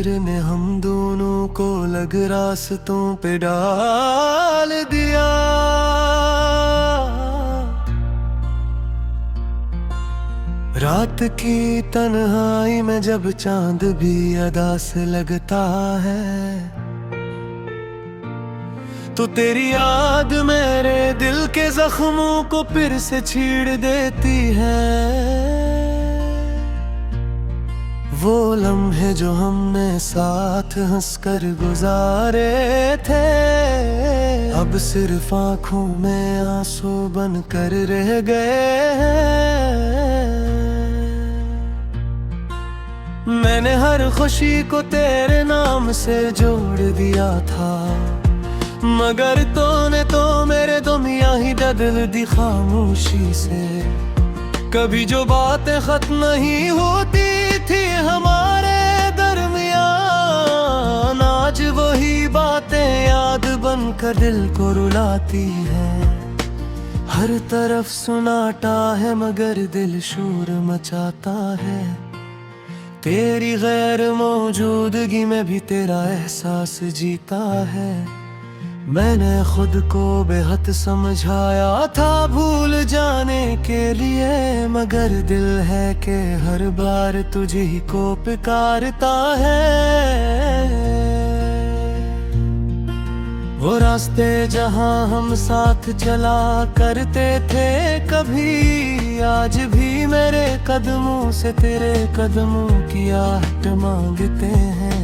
तकदीर ने हम दोनों को लग रास्तों पे डाल दिया। रात की तन्हाई में जब चांद भी अदा से लगता है, तो तेरी याद मेरे दिल के जख्मों को फिर से छीड़ देती है। वो लम्हे जो हमने साथ हंसकर गुजारे थे, अब सिर्फ आंखों में आंसू बन कर रह गए हैं। मैंने हर खुशी को तेरे नाम से जोड़ दिया था, मगर तूने तो मेरे दुनिया ही बदल दी खामोशी से। कभी जो बातें खत्म नहीं होती थी हमारे दरमियान, आज वही बातें याद बनकर दिल को रुलाती है। हर तरफ सुनाटा है मगर दिल शोर मचाता है। तेरी गैर मौजूदगी में भी तेरा एहसास जीता है। मैंने खुद को बेहद समझाया था भूल जाने के लिए, मगर दिल है कि हर बार तुझे ही को पुकारता है। वो रास्ते जहां हम साथ चला करते थे कभी, आज भी मेरे कदमों से तेरे कदमों की आहट मांगते हैं।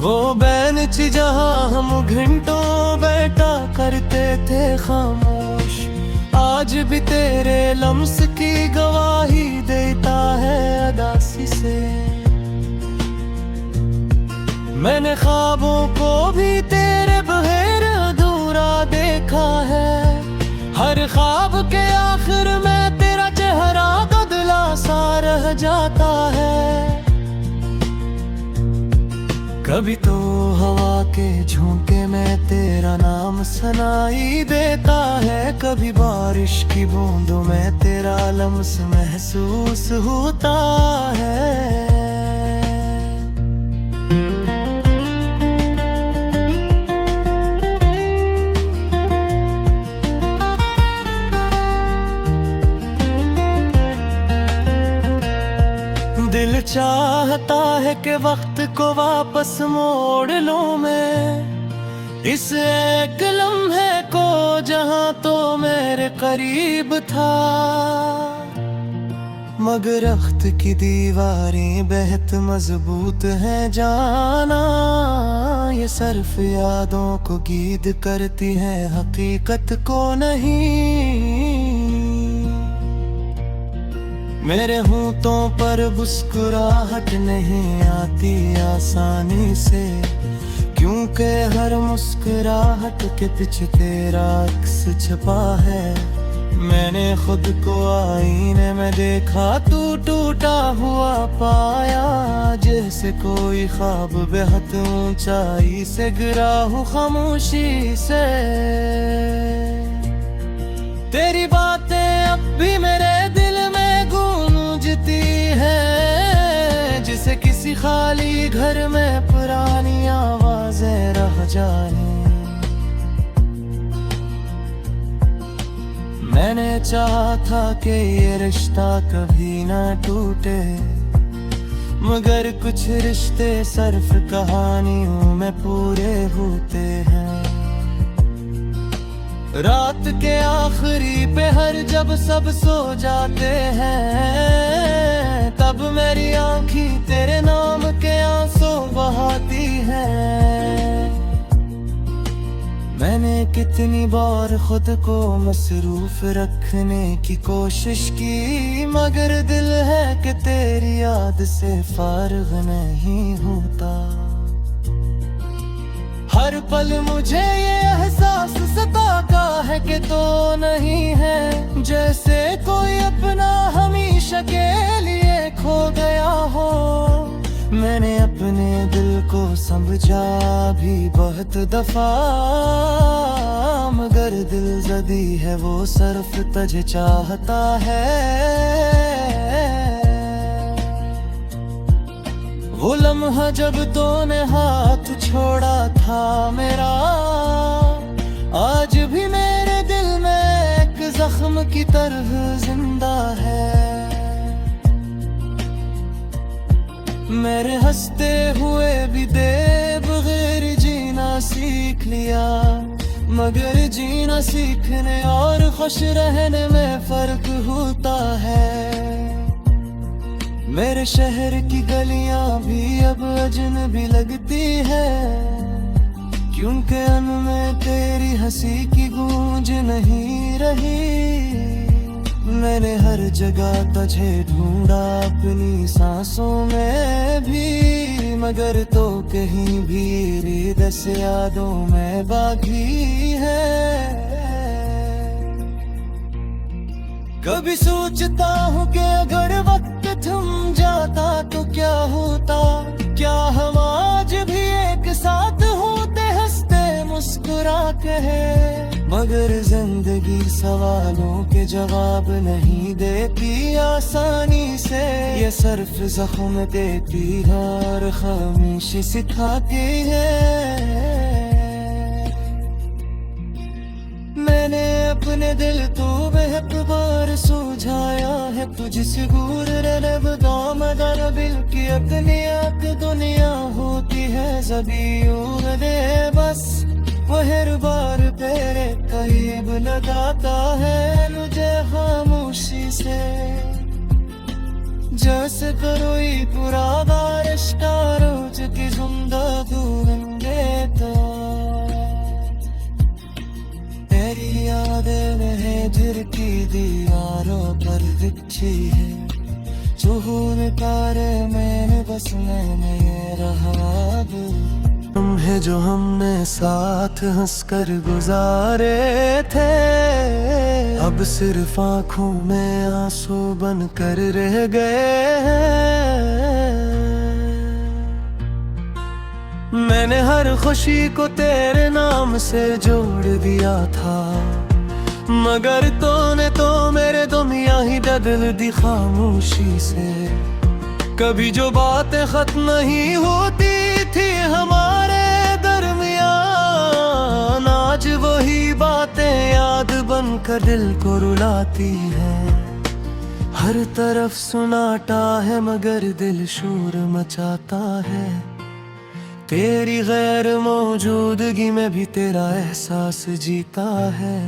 वो बेंच जहां हम घंटों बैठा करते थे खामोश, आज भी तेरे लम्स की गवाही देता है अदासी से। मैंने ख्वाबों को भी तेरे बगैर अधूरा देखा है। हर ख्वाब के आखिर में तेरा चेहरा बदला सा रह जाता है। कभी तो हवा के झोंके में तेरा नाम सुनाई देता है, कभी बारिश की बूंदों में तेरा लम्स महसूस होता है। दिल चाहता है कि वक्त को वापस मोड़ लूं मैं, इस एक लम्हे को जहां तो मेरे करीब था। मगर अख्त की दीवारें बेहद मजबूत हैं जाना, ये सिर्फ यादों को गीद करती है हकीकत को नहीं। मेरे होंठों पर मुस्कुराहट नहीं आती आसानी से, क्योंकि हर मुस्कुराहट के पीछे तेरा अक्स छुपा है। मैंने खुद को आईने में देखा, तू टूटा हुआ पाया, जैसे कोई ख्वाब बेहद ऊंचाई से गिरा हो खामोशी से। तेरी बातें अब भी मेरे दिल में गूंजती है, जिसे किसी खाली घर में पुरानी आवाजें रह जाए। मैंने चाहा था कि ये रिश्ता कभी ना टूटे, मगर कुछ रिश्ते सिर्फ कहानियों में पूरे होते हैं। रात के आखिरी पहर जब सब सो जाते हैं, तब मेरी आँखें तेरे नाम के आंसू बहाती हैं। मैंने कितनी बार खुद को मसरूफ रखने की कोशिश की, मगर दिल है कि तेरी याद से फारिग नहीं होता। हर पल मुझे ये एहसास सताता है कि तो नहीं है, जैसे कोई अपना हमेशा के लिए खो गया हो। मैंने अपने दिल को समझा भी बहुत दफा, मगर दिल जदी है वो सिर्फ तुझे चाहता है। वो लम्हा जब तूने हाथ छोड़ा था मेरा, आज भी मेरे दिल में एक जख्म की तरह जिंदा है। मेरे हंसते हुए भी दे बगैर जीना सीख लिया, मगर जीना सीखने और खुश रहने में फर्क होता है। मेरे शहर की गलियां भी अब अजनबी लगती है, क्योंकि उनमें तेरी हंसी की गूंज नहीं रही। मैंने हर जगह तुझे ढूंढा अपनी सांसों में भी, मगर तो कहीं भी दस यादों में बाकी है। कभी सोचता हूँ कि अगर वक्त थम जाता तो क्या होता, क्या हम आज भी एक साथ होते हंसते मुस्कुरा के। मगर जिंदगी सवालों के जवाब नहीं देती आसानी से, ये सिर्फ जख्म देती है और खामोशी सिखाती है। मैंने अपने दिल तो बेहद बार सुझाया है, तुझसे दूर रहने बदामदार बिल की अपनी आक दुनिया होती है ज़बीऊं दे बस। वो हर बार तेरे करीब लगाता है मुझे खामोशी से, जैसे कोई पुराना रिश्ता रोज की जिंदगी देता। तेरी यादें मेहजर की दीवारों पर बिछी है, जो होने पारे मैंने बस मैंने ये रहा तुम्हें जो हमने साथ हंसकर गुजारे थे, अब सिर्फ आंखों में आंसू बन कर रह गए हैं। मैंने हर खुशी को तेरे नाम से जोड़ दिया था, मगर तूने तो मेरे दुनिया ही बदल दी खामोशी से। कभी जो बातें खत्म नहीं होती थी हमारे दरमियान, आज वही बातें याद बनकर दिल को रुलाती हैं। हर तरफ सुनाटा है मगर दिल शोर मचाता है। तेरी गैर मौजूदगी में भी तेरा एहसास जीता है।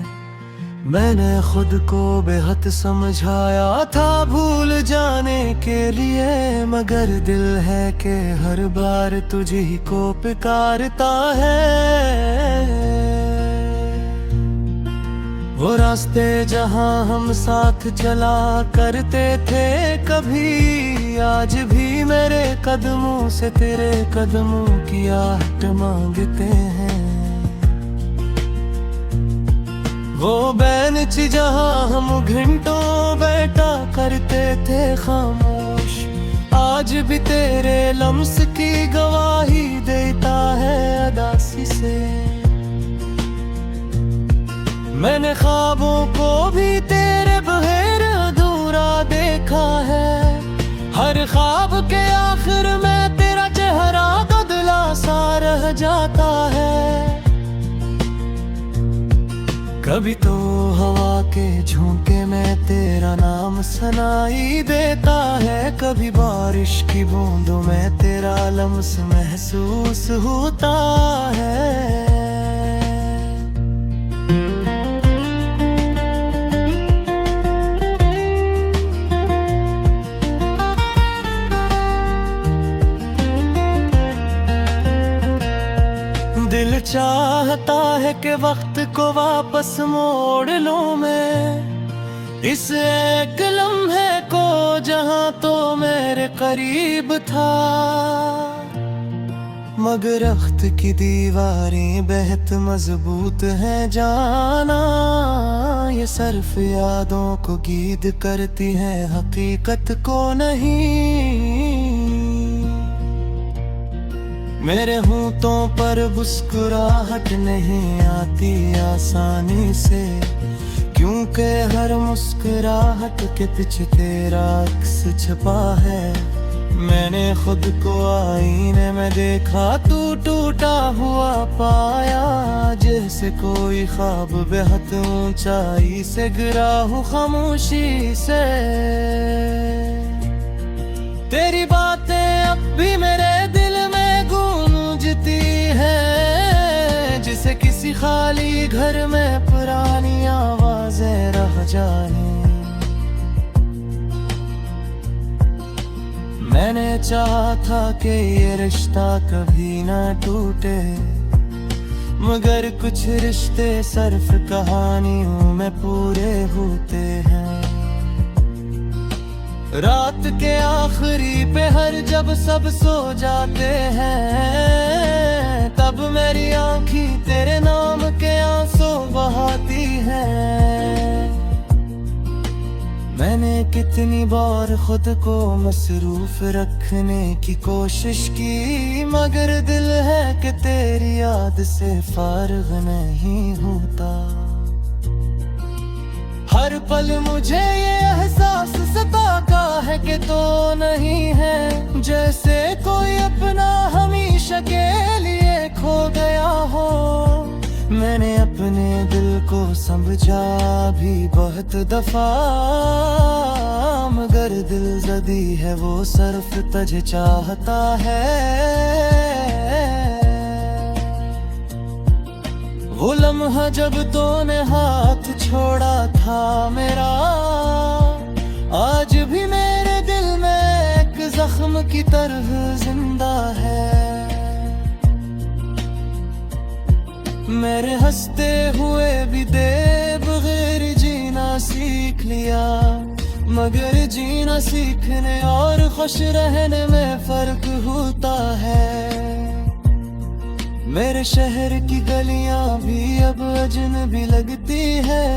मैंने खुद को बेहद समझाया था भूल जाने के लिए, मगर दिल है कि हर बार तुझी को पुकारता है। वो रास्ते जहां हम साथ चला करते थे कभी, आज भी मेरे कदमों से तेरे कदमों की आहट मांगते हैं। वो बेंच जहां हम घंटों बैठा करते थे खामोश, आज भी तेरे लम्स की गवाही देता है अदासी से। मैंने ख्वाबों को भी तेरे बगैर अधूरा देखा है, हर ख्वाब के आखिर में तेरा चेहरा बदला सा रह जाता है। कभी तो हवा के झोंके में तेरा नाम सुनाई देता है, कभी बारिश की बूंदों में तेरा लम्स महसूस होता है। दिल चाहता है कि वक्त को वापस मोड़ लूं मैं, इस एक लम्हे को जहां तो मेरे करीब था। मगर अख्त की दीवारें बेहद मजबूत हैं जाना, ये सिर्फ यादों को गीद करती है हकीकत को नहीं। मेरे होंठों पर मुस्कुराहट नहीं आती आसानी से, क्योंकि हर मुस्कुराहट के पीछे तेरा अक्स छुपा है। मैंने खुद को आईने में देखा, तू टूटा हुआ पाया, जैसे कोई ख्वाब बेहद ऊंचाई से गिरा हूँ खामोशी से। तेरी बातें अब भी मेरे दिल में गूंजती हैं, जिसे किसी खाली घर में पुरानी आवाजें रह जाएं। मैंने चाहा था कि ये रिश्ता कभी ना टूटे, मगर कुछ रिश्ते सिर्फ कहानियों में पूरे होते हैं। रात के आखिरी पहर जब सब सो जाते हैं, तब मेरी आँखें तेरे नाम के आंसू बहाती हैं। मैंने कितनी बार खुद को मसरूफ रखने की कोशिश की, मगर दिल है कि तेरी याद से फारिग नहीं होता। हर पल मुझे ये एहसास सताता है कि तो नहीं है, जैसे कोई अपना हमेशा के लिए खो गया हो। मैंने अपने दिल को समझा भी बहुत दफा, मगर दिल जदी है वो सिर्फ तुझे चाहता है। वो लम्हा जब तूने हाथ छोड़ा था मेरा, आज भी मेरे दिल में एक जख्म की तरह जिंदा है। मेरे हंसते हुए भी दे बगैर जीना सीख लिया, मगर जीना सीखने और खुश रहने में फर्क होता है। मेरे शहर की गलियां भी अब अजनबी लगती है,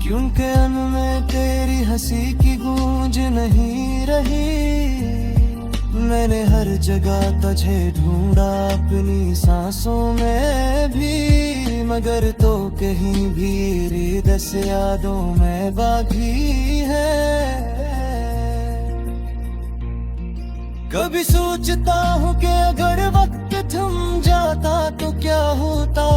क्योंकि उनमें तेरी हंसी की गूंज नहीं रही। मैंने हर जगह तुझे ढूंढा अपनी सांसों में भी, मगर तो कहीं भी दस यादों में बाकी है। कभी सोचता हूँ कि अगर वक्त थम जाता तो क्या होता,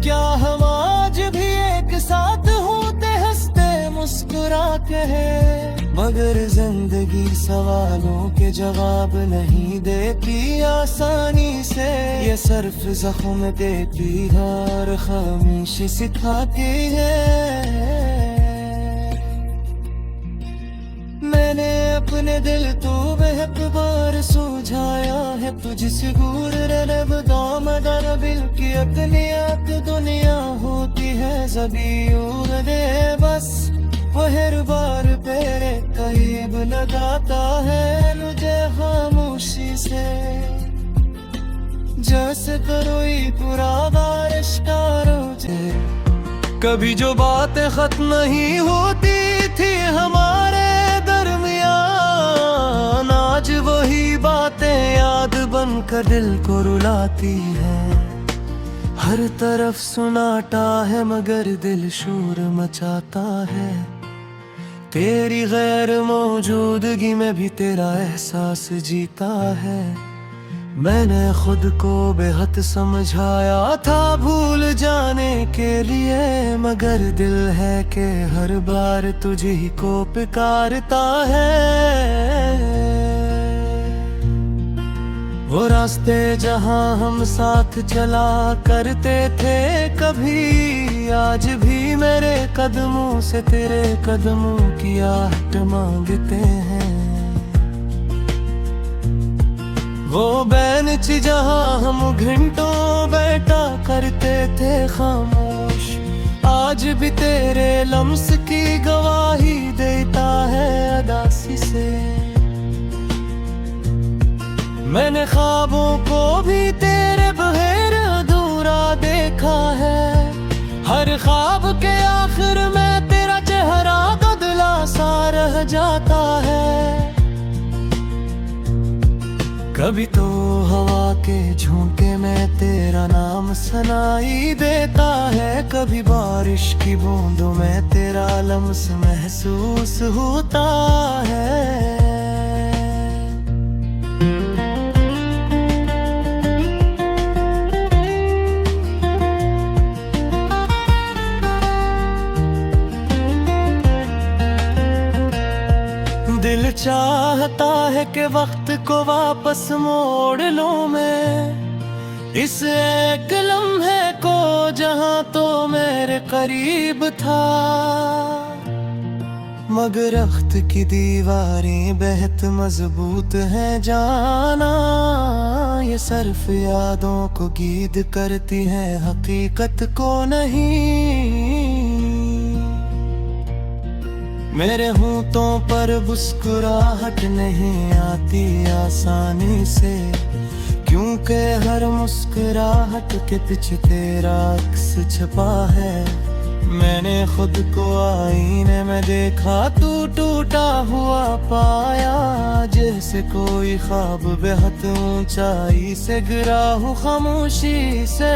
क्या हम आज भी एक साथ होते हंसते मुस्कुराते हैं। मगर जिंदगी सवालों के जवाब नहीं देती आसानी से, ये सिर्फ जख्म देती है और खामोशी सिखाती है। मैंने अपने दिल तो बेहद बार सुझाया है, तुझसे दूर रहने बदाम दर बिल की अकलियत दुनिया होती है जबी उड़ दे बस। वो हर बार तेरे करीब लगाता है मुझे खामोशी से, जैसे कोई पूरा बारिश का रोजे। कभी जो बातें खत्म नहीं होती थी हमारे दरमियान, आज वही बातें याद बनकर दिल को रुलाती हैं। हर तरफ सुनाटा है मगर दिल शोर मचाता है। तेरी गैर मौजूदगी में भी तेरा एहसास जीता है। मैंने खुद को बेहद समझाया था भूल जाने के लिए, मगर दिल है कि हर बार तुझे ही को पुकारता है। वो रास्ते जहां हम साथ चला करते थे कभी, आज भी मेरे कदमों से तेरे कदमों की आहट मांगते हैं। वो बेंच जहां हम घंटों बैठा करते थे खामोश, आज भी तेरे लम्स की गवाही देता है अदासी से। मैंने ख्वाबों को भी तेरे बगैर अधूरा देखा है। हर ख्वाब के आखिर में तेरा चेहरा धुंधला सा रह जाता है। कभी तो हवा के झोंके में तेरा नाम सुनाई देता है, कभी बारिश की बूंदों में तेरा लम्स महसूस होता है। कि वक्त को वापस मोड़ लूं मैं इस एक लम्हे को जहां तो मेरे करीब था। मगर अख्त की दीवारें बेहद मजबूत हैं जाना, ये सिर्फ यादों को गीद करती है हकीकत को नहीं। मेरे होंठों पर मुस्कुराहट नहीं आती आसानी से, क्योंकि हर मुस्कुराहट के पीछे तेरा अक्स छुपा है। मैंने खुद को आईने में देखा, तू टूटा हुआ पाया, जैसे कोई ख्वाब बेहद ऊंचाई से गिरा हो खामोशी से।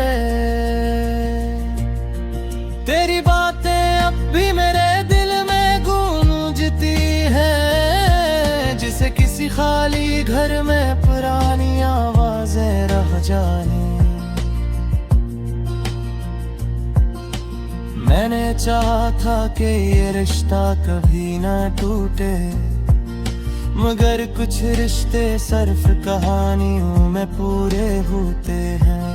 तेरी बातें अब भी मेरे दिल में गूंजती हैं, जिसे किसी खाली घर में पुरानी आवाजें रह जाए। मैंने चाहा था कि ये रिश्ता कभी ना टूटे, मगर कुछ रिश्ते सिर्फ कहानियों में पूरे होते हैं।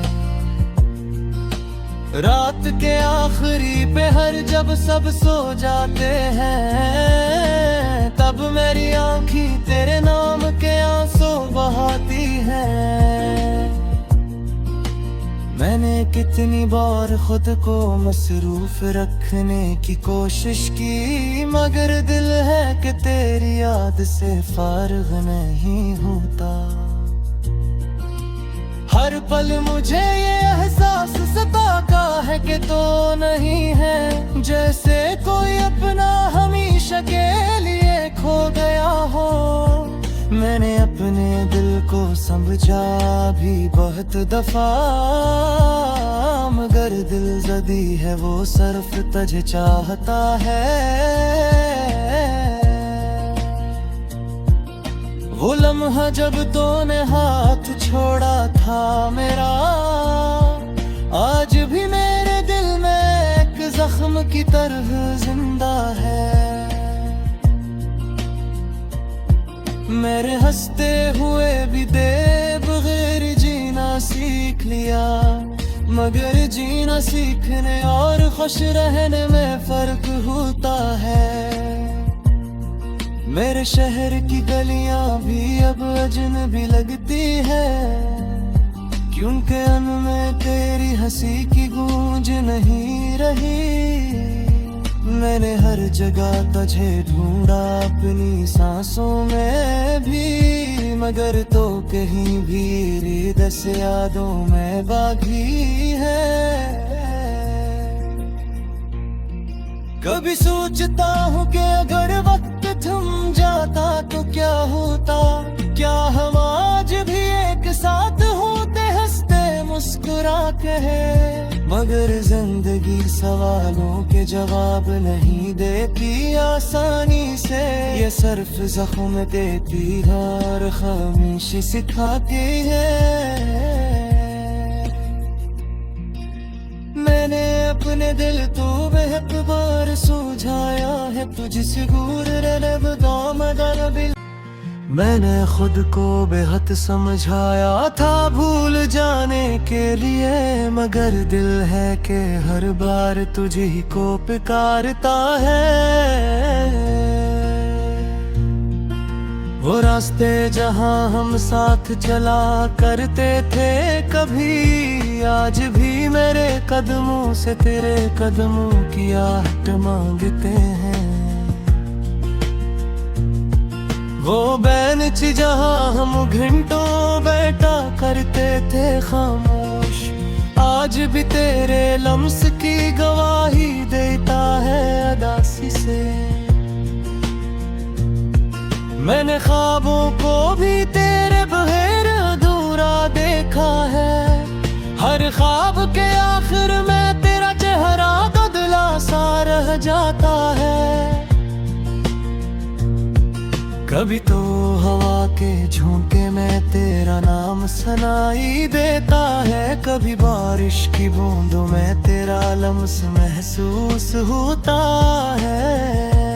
रात के आखिरी पहर जब सब सो जाते हैं, तब मेरी आँखें तेरे नाम के आंसू बहाती हैं। मैंने कितनी बार खुद को मसरूफ रखने की कोशिश की, मगर दिल है कि तेरी याद से फारिग नहीं होता। हर पल मुझे ये एहसास सताता है कि तो नहीं है, जैसे कोई अपना हमेशा के लिए खो गया हो। मैंने अपने दिल को समझा भी बहुत दफा, मगर दिल जदी है वो सिर्फ तुझे चाहता है। वो लम्हा जब तूने हाथ छोड़ा था मेरा, आज भी मेरे दिल में एक जख्म की तरह जिंदा है। मेरे हंसते हुए भी दे बगैर जीना सीख लिया, मगर जीना सीखने और खुश रहने में फर्क होता है। मेरे शहर की गलियां भी अब अजनबी लगती है, क्योंकि उनमें तेरी हंसी की गूंज नहीं रही। मैंने हर जगह तुझे ढूंढा अपनी सांसों में भी, मगर तो कहीं भी दस यादों में बागी है। कभी सोचता हूँ कि अगर वक्त थम जाता तो क्या होता, क्या हम आज भी एक साथ होते हंसते मुस्कुरा के। मगर जिंदगी सवालों के जवाब नहीं देती आसानी से, ये सिर्फ जख्म देती है और खामोशी सिखाती है। मैंने अपने दिल तो बेहद बार सुझाया है, तुझसे दूर रहने बदामदार बिल। मैंने खुद को बेहद समझाया था भूल जाने के लिए, मगर दिल है कि हर बार तुझे को पुकारता है। वो रास्ते जहां हम साथ चला करते थे कभी, आज भी मेरे कदमों से तेरे कदमों की आहट मांगते हैं। वो बेंच जहां हम घंटों बैठा करते थे खामोश, आज भी तेरे लम्स की गवाही देता है अदासी से। मैंने ख्वाबों को भी तेरे बगैर अधूरा देखा है, हर ख्वाब के आखिर में तेरा चेहरा धुंधला सा रह जाता है। कभी तो हवा के झोंके में तेरा नाम सुनाई देता है, कभी बारिश की बूंदों में तेरा लम्स महसूस होता है।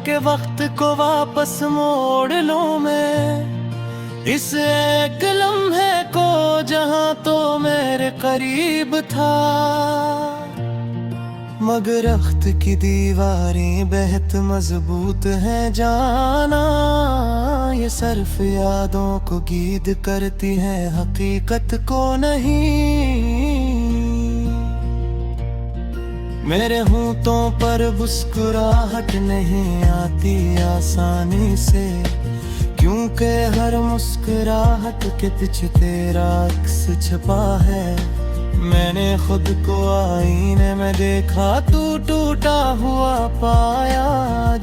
के वक्त को वापस मोड़ लूं मैं, इस एक लम्हे को जहां तो मेरे करीब था। मगर अख्त की दीवारें बेहद मजबूत हैं जाना, ये सिर्फ यादों को गीद करती है, हकीकत को नहीं। मेरे होंठों पर मुस्कुराहट नहीं आती आसानी से, क्योंकि हर मुस्कुराहट के पीछे तेरा अक्स छुपा है। मैंने खुद को आईने में देखा, तू टूटा हुआ पाया,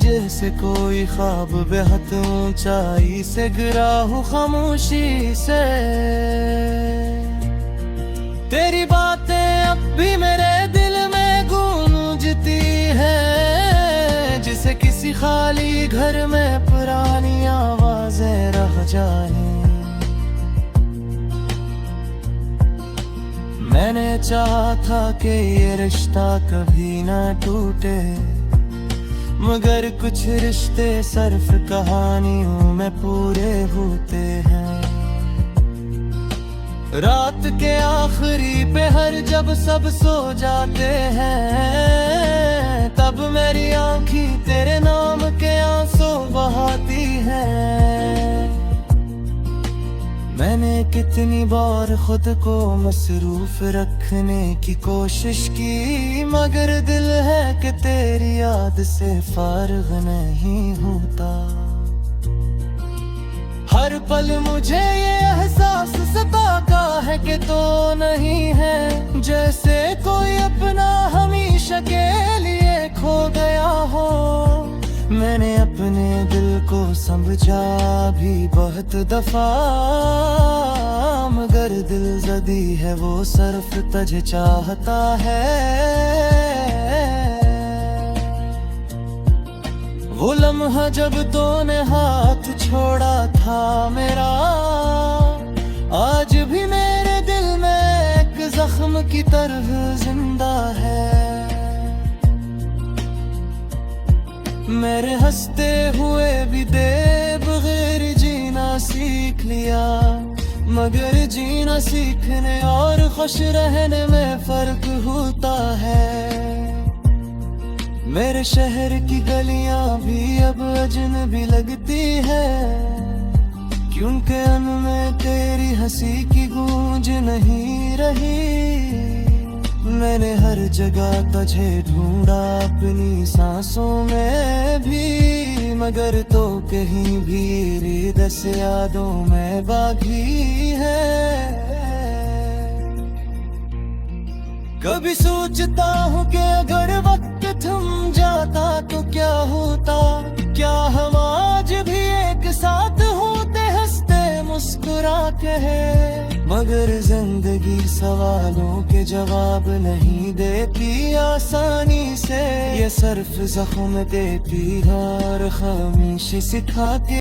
जैसे कोई ख्वाब बेहद ऊंचाई से गिरा हूँ खामोशी से। तेरी बातें अब भी मेरे दिल में गूंजती है, जिसे किसी खाली घर में पुरानी आवाजें रह जाए। मैंने चाहा था कि ये रिश्ता कभी ना टूटे, मगर कुछ रिश्ते सिर्फ कहानियों में पूरे होते हैं। रात के आखिरी पहर जब सब सो जाते हैं, तब मेरी आँखें तेरे नाम के आंसू बहाती हैं। मैंने कितनी बार खुद को मसरूफ रखने की कोशिश की, मगर दिल है कि तेरी याद से फारिग नहीं होता। हर पल मुझे ये एहसास सताता है कि तो नहीं है, जैसे कोई अपना हमेशा के लिए खो गया हो। मैंने अपने दिल को समझा भी बहुत दफा, मगर दिल जदी है वो सिर्फ तुझे चाहता है। वो लम्हा जब तूने हाथ छोड़ा था मेरा, आज भी मेरे दिल में एक जख्म की तरह जिंदा है। मेरे हंसते हुए भी दे बगैर जीना सीख लिया, मगर जीना सीखने और खुश रहने में फर्क होता है। मेरे शहर की गलियां भी अब अजनबी लगती है, क्योंकि उनमें तेरी हंसी की गूंज नहीं रही। मैंने हर जगह तुझे ढूंढा अपनी सांसों में भी, मगर तो कहीं भी दस यादों में बागी है। कभी सोचता हूँ कि अगर वक्त थम जाता तो क्या होता, क्या हम आज भी एक साथ होते हंसते मुस्कुराते हैं। मगर जिंदगी सवालों के जवाब नहीं देती आसानी से, ये सिर्फ जख्म देती है और खामोशी सिखा के।